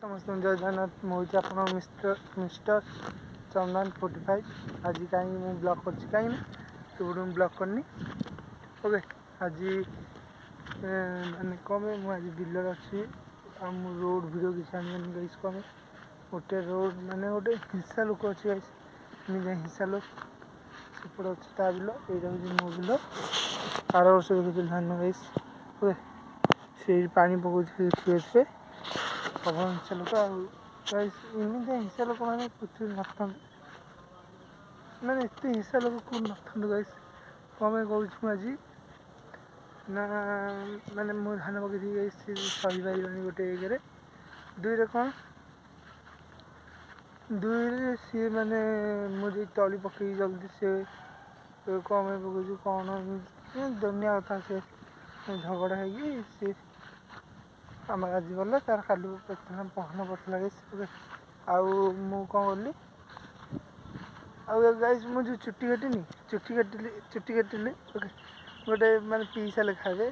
समस्त जय जगन्नाथ मुझे आप मिस्टर चंदन 45 आज कहीं मुझे ब्लॉग कर कहीं ब्लॉग करनी ओके आज मैंने कम मुझे बिलर अच्छी रोड भिडियो किसी आनी गई कम गोटे रोड माने गोटे हिंसा लोक अच्छे गई निजे हिंसा लोक सेपट अच्छी ता बिल यहाँ हूँ मो बिल आर वर्ष देखिए धान गई ओके से पानी पकाते देखिए सब हिंसा लोक एमती हिंसा लोक मैंने पृथ्वी नथा मैंने एत हिंसा लोक कौन नथा गाइस कम कौन आज ना मैंने मो धान पकई गई सही पार गोटे ये दुईरे कौन दुईरे सी मैंने मुझे तली पकई जल्दी से कम पकई कौन दुनिया कथा से झगड़ा है सी आम आज गला तार खाली पहन पड़ता गई आउ मु कौन कली गाइस मुझे चुट्टी काटिनी चुट्टी काटिली ओके गोटे मैंने पीसा खाए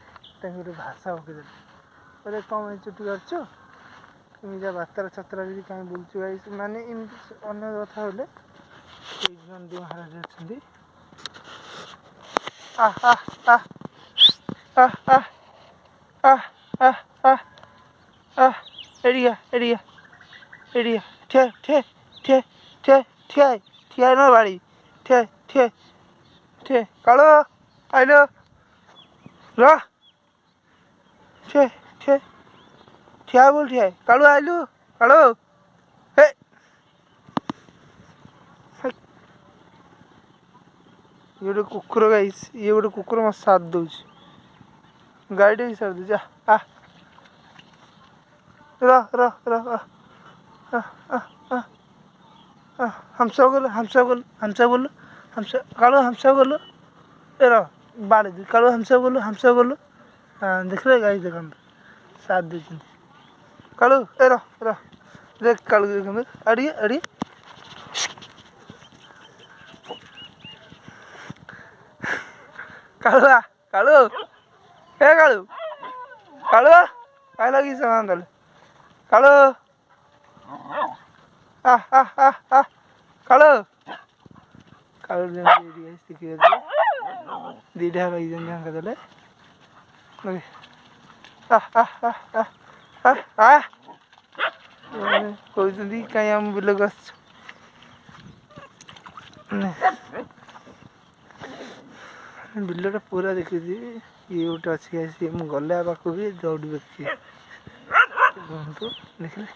गोटे भाषा पकईदे अरे कम चुट्टी काटच एमती बातर छतरा भी कहीं बुलचु गाइस माने एमती अन्य कथा बोले नंदी महाराज अच्छा एरिया एरिया एरिया ठे ठे ठे ठे ठे ठिया न बाड़ी ठे ठे ठे कालो आइलो र ठे ठे ठिया बोल ठिया कालो आइलु कालो हे ये गोटे कुकुर गाइस ये गोटे कुकुर मत साथ दौच गाड़ी भी साथ दौच आ र र र हमसा बोलो हमसा बोलो हमसा बोलो हमसा कालो हमसा बोलो ए र बाड़े दी कालो हमसा बोलो हाँ देख रहे गाइस देखो साथ दे कालू ए र र देख कालू देखो अड़ी अड़ी कालू कालू ए कालू कालू आई लगी सामान दले कालू कालू कालू दीटा लगी दले कहते कहीं आम बिलक आस बिलटा पूरा देखी ये गोटे अच्छी मुझे गले पाक भी दौड़ देखिए देखिए